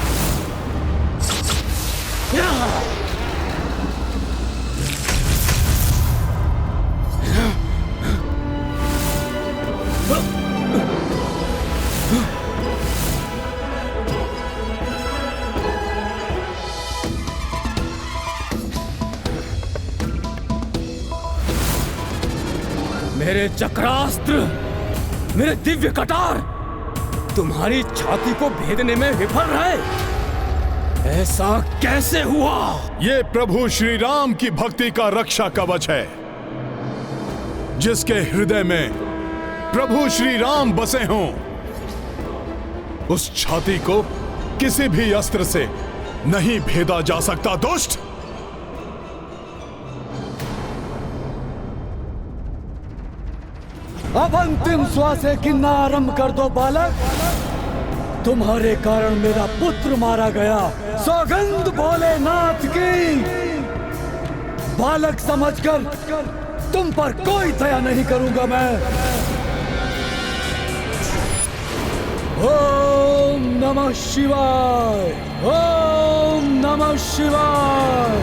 मेरे चक्रास्त्र, मेरे दिव्य कटार तुम्हारी छाती को भेदने में विफल रहे। ऐसा कैसे हुआ? ये प्रभु श्री राम की भक्ति का रक्षा कवच है। जिसके हृदय में प्रभु श्री राम बसे हों, उस छाती को किसी भी अस्त्र से नहीं भेदा जा सकता। दुष्ट! अब अंतिम श्वासें गिनना आरंभ कर दो बालक। तुम्हारे कारण मेरा पुत्र मारा गया। सौगंध भोलेनाथ की। बालक समझकर तुम पर कोई दया नहीं करूंगा मैं। ओम नमः शिवाय, ओम नमः शिवाय,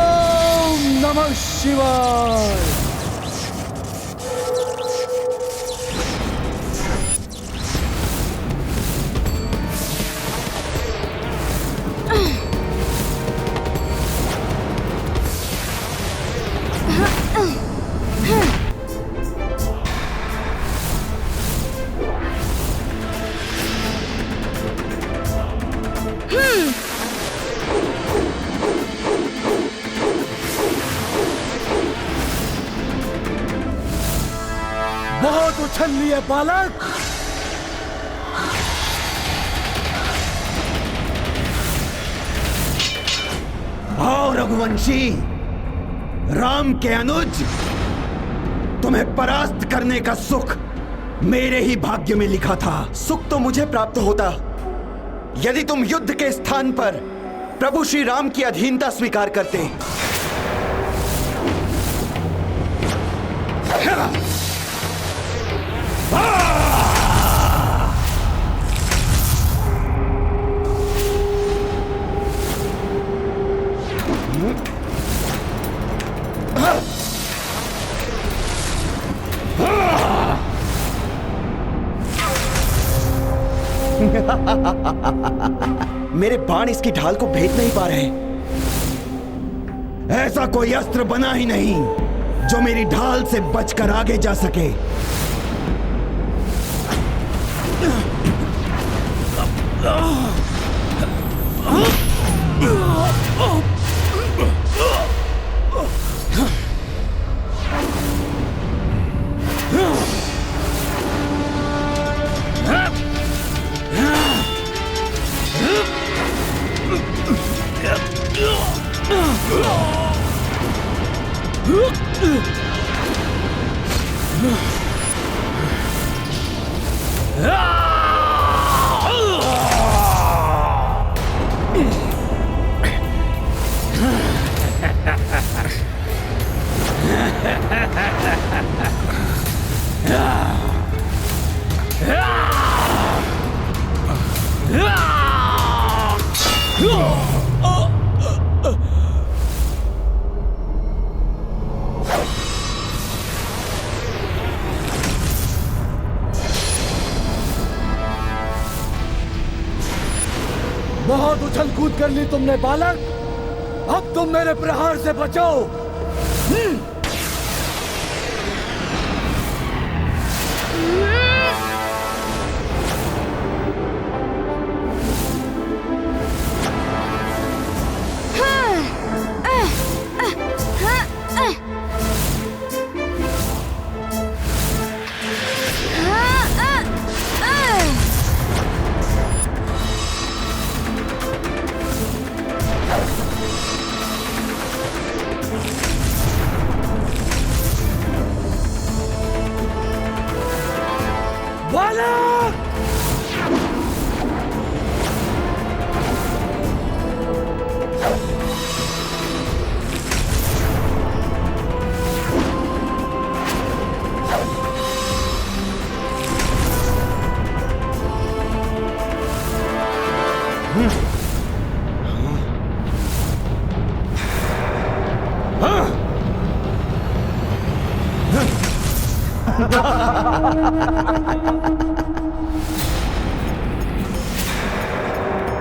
ओम नमः शिवाय। बहुत उछल लिए बालक। आओ रघुवंशी, राम के अनुज, तुम्हें परास्त करने का सुख मेरे ही भाग्य में लिखा था। सुख तो मुझे प्राप्त होता यदि तुम युद्ध के स्थान पर प्रभु श्री राम की अधीनता स्वीकार करते। मेरे बाण इसकी ढाल को भेद नहीं पा रहे। ऐसा कोई अस्त्र बना ही नहीं जो मेरी ढाल से बचकर आगे जा सके। कर ली तुमने बालक। अब तुम मेरे प्रहार से बचो।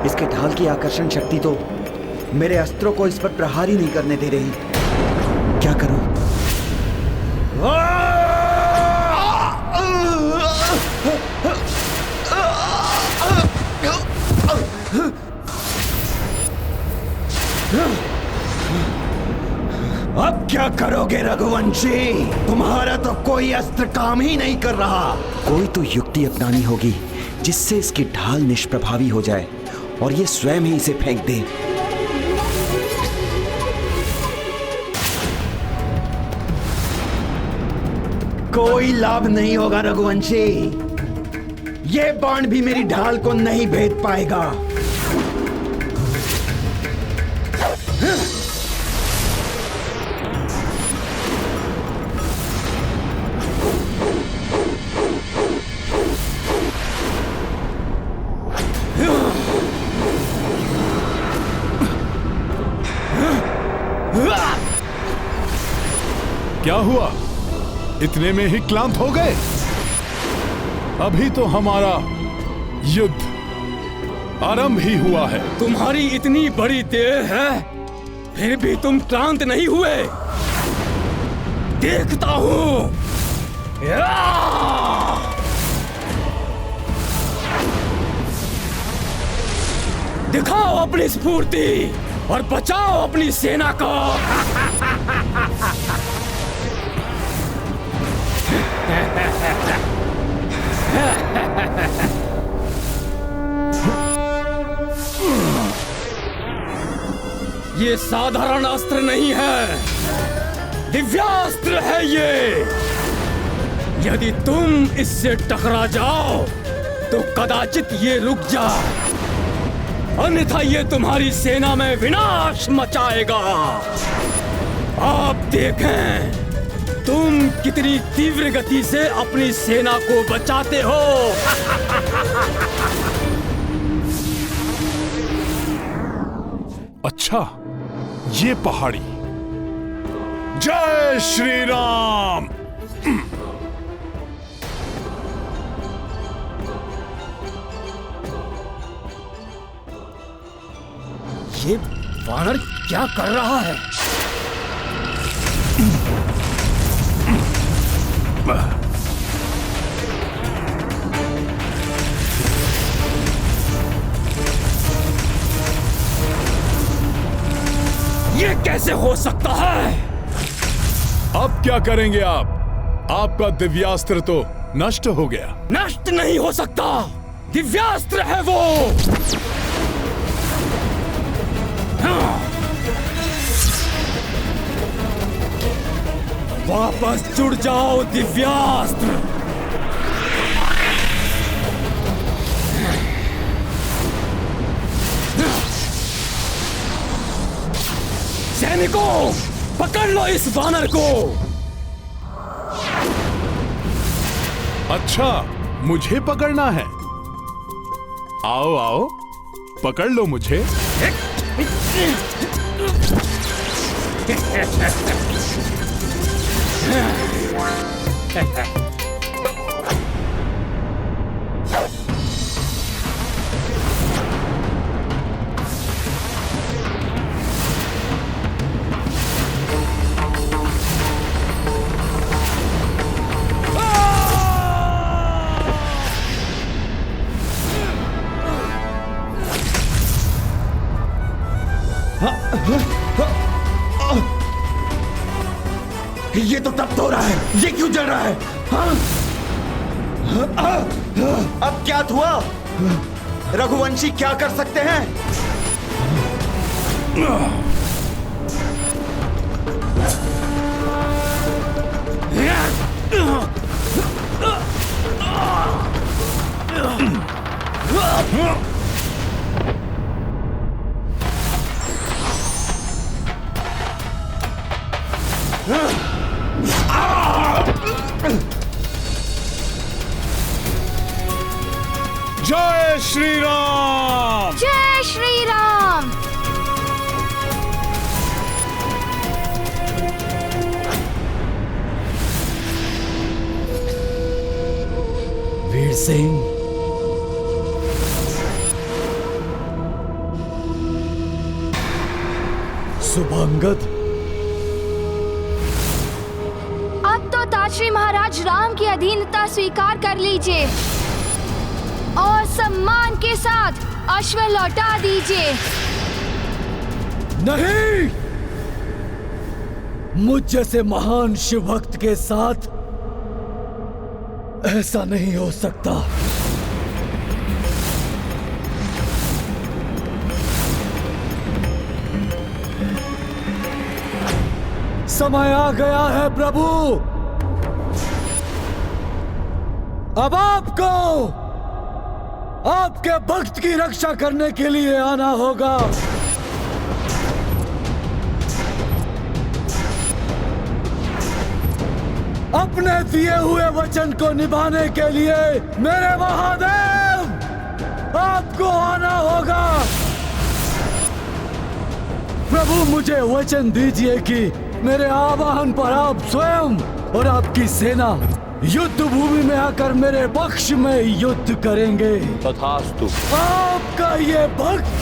इसके ढाल की आकर्षण शक्ति तो मेरे अस्त्रों को इस पर प्रहार ही नहीं करने दे रही। क्या करूं? अब क्या करोगे रघुवंशी? तुम्हारा तो कोई अस्त्र काम ही नहीं कर रहा। कोई तो युक्ति अपनानी होगी जिससे इसकी ढाल निष्प्रभावी हो जाए और ये स्वयं ही इसे फेंक दे। कोई लाभ नहीं होगा रघुवंशी। ये बाण भी मेरी ढाल को नहीं भेद पाएगा। क्या हुआ? इतने में ही क्लांत हो गए? अभी तो हमारा युद्ध आरंभ ही हुआ है। तुम्हारी इतनी बड़ी देर है, फिर भी तुम क्लांत नहीं हुए। देखता हूं। दिखाओ अपनी स्फूर्ति और बचाओ अपनी सेना को। ये साधारण अस्त्र नहीं है, दिव्यास्त्र है ये। यदि तुम इससे टकरा जाओ तो कदाचित ये रुक जाए, अन्यथा ये तुम्हारी सेना में विनाश मचाएगा। आप देखें तुम कितनी तीव्र गति से अपनी सेना को बचाते हो। अच्छा, ये पहाड़ी। जय श्री राम। ये वानर क्या कर रहा है? ये कैसे हो सकता है? अब क्या करेंगे आप? आपका दिव्यास्त्र तो नष्ट हो गया। नष्ट नहीं हो सकता, दिव्यास्त्र है वो। वापस जुड़ जाओ दिव्यास्त्र। सैनिकों, पकड़ लो इस वानर को। अच्छा, मुझे पकड़ना है। आओ आओ, पकड़ लो मुझे। ये तो तप हो रहा है, ये क्यों जल रहा है? अब क्या हुआ? रघुवंशी क्या कर सकते हैं? जय श्री राम! जय श्री राम! वीर सिंह, सुभंगद, अब तो ताश्री महाराज राम की अधीनता स्वीकार कर लीजिए और सम्मान के साथ अश्व लौटा दीजिए। नहीं, मुझ जैसे महान शिव भक्त के साथ ऐसा नहीं हो सकता। समय आ गया है प्रभु, अब आपको आपके भक्त की रक्षा करने के लिए आना होगा। अपने दिए हुए वचन को निभाने के लिए मेरे महादेव आपको आना होगा। प्रभु, मुझे वचन दीजिए कि मेरे आह्वान पर आप स्वयं और आपकी सेना युद्ध भूमि में आकर मेरे पक्ष में युद्ध करेंगे। तथास्तु। आपका ये भक्त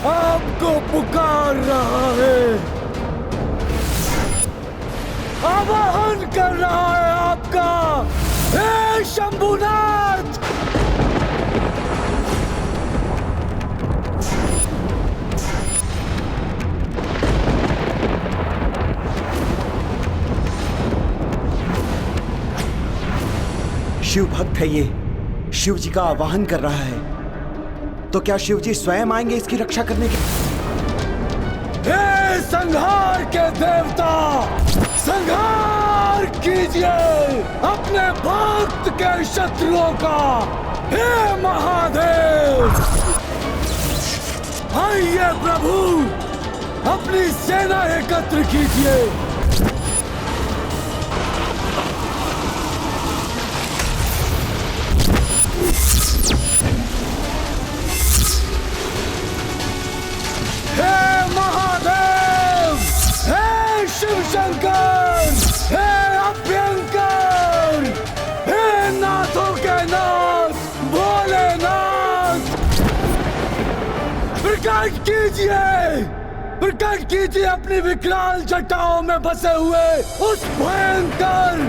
आपको पुकार रहा है, आवाहन कर रहा है आपका। हे शंभुनाथ! शिव भक्त है ये, शिव जी का आवाहन कर रहा है, तो क्या शिव जी स्वयं आएंगे इसकी रक्षा करने के? हे संहार के देवता, संहार कीजिए अपने भक्त के शत्रुओं का। हे महादेव, आइए प्रभु, अपनी सेना एकत्र कीजिए। हे महादेव, हे शिव शंकर, हे अभ्यंकर, हे नाथों के नाथ, भोलेनाथ, प्रकट कीजिए अपनी विकराल जटाओं में बसे हुए उस भयंकर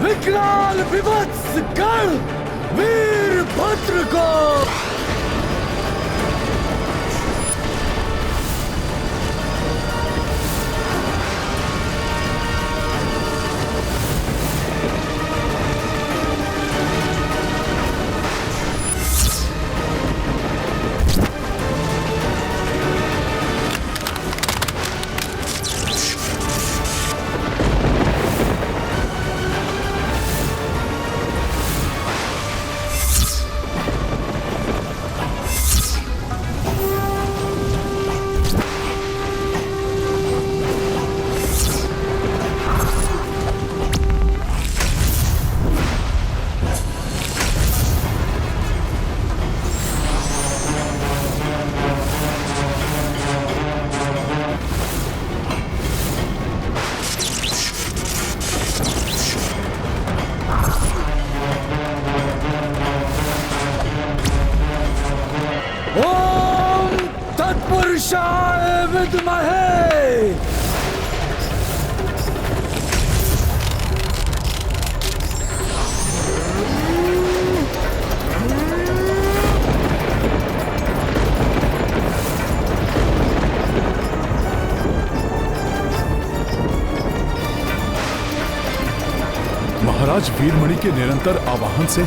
विकराल विभत्स गण वीरभद्र को। ओम तत्पुरुषाय विद्महे महाराज वीरमणि के निरंतर आवाहन से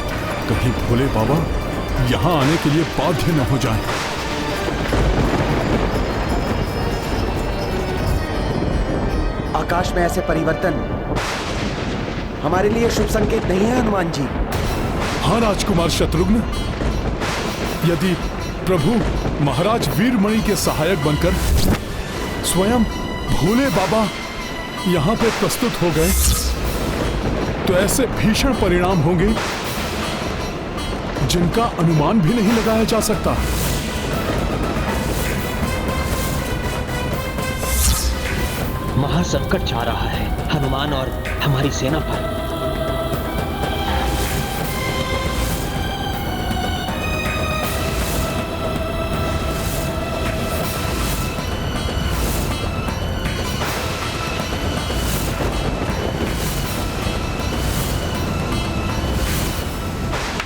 कहीं भोले बाबा यहाँ आने के लिए बाध्य न हो जाएं। आकाश में ऐसे परिवर्तन हमारे लिए शुभ संकेत नहीं है हनुमान जी। हाँ राजकुमार शत्रुघ्न, यदि प्रभु महाराज वीरमणि के सहायक बनकर स्वयं भोले बाबा यहाँ पे प्रस्तुत हो गए तो ऐसे भीषण परिणाम होंगे जिनका अनुमान भी नहीं लगाया जा सकता। महासंकट छा रहा है हनुमान और हमारी सेना पर।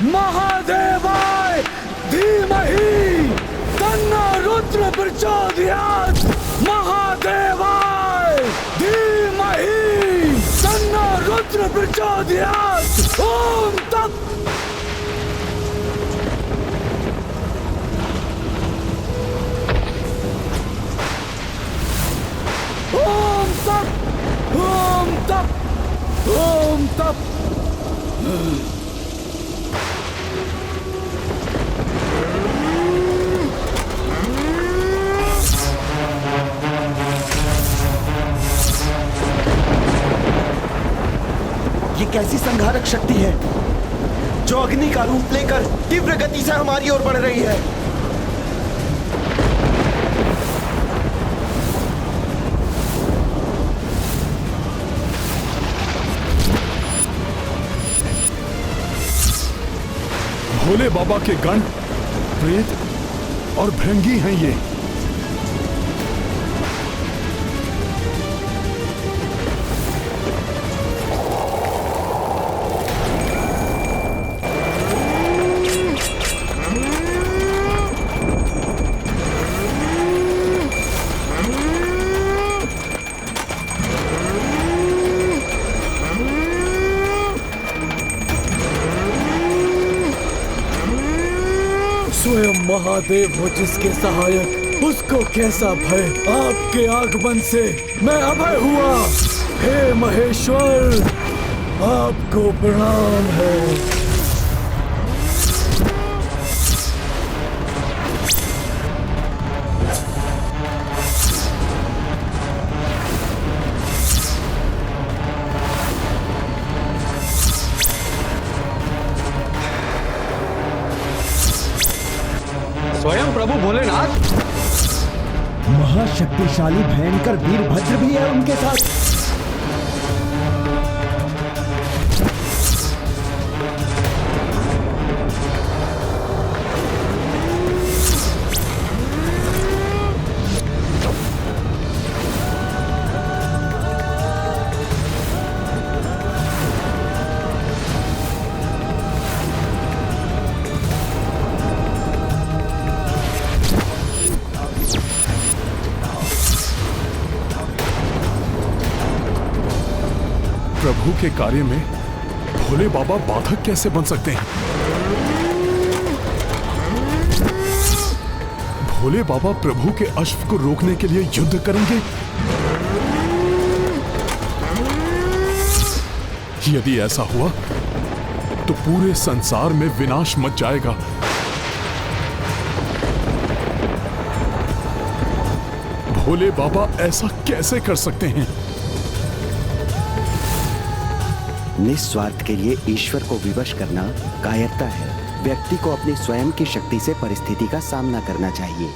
महादेवाय धीमहि तन्नो रुद्र प्रचोदयात्। महादेवाय धीमहि तन्नो रुद्र प्रचोदयात्। ओम तत्। ओम तत्। ओम तत्। ओम तत्। ये कैसी संघारक शक्ति है जो अग्नि का रूप लेकर तीव्र गति से हमारी ओर बढ़ रही है। भोले बाबा के गण प्रेत और भृंगी हैं ये। स्वयं महादेव हो जिसके सहायक, उसको कैसा भय। आपके आगमन से मैं अभय हुआ। हे महेश्वर, आपको प्रणाम है। स्वयं प्रभु भोलेनाथ। महाशक्तिशाली भयंकर वीरभद्र भी है उनके साथ। प्रभु के कार्य में भोले बाबा बाधक कैसे बन सकते हैं? भोले बाबा प्रभु के अश्व को रोकने के लिए युद्ध करेंगे? यदि ऐसा हुआ तो पूरे संसार में विनाश मच जाएगा। भोले बाबा ऐसा कैसे कर सकते हैं? निस्वार्थ के लिए ईश्वर को विवश करना कायरता है। व्यक्ति को अपनी स्वयं की शक्ति से परिस्थिति का सामना करना चाहिए।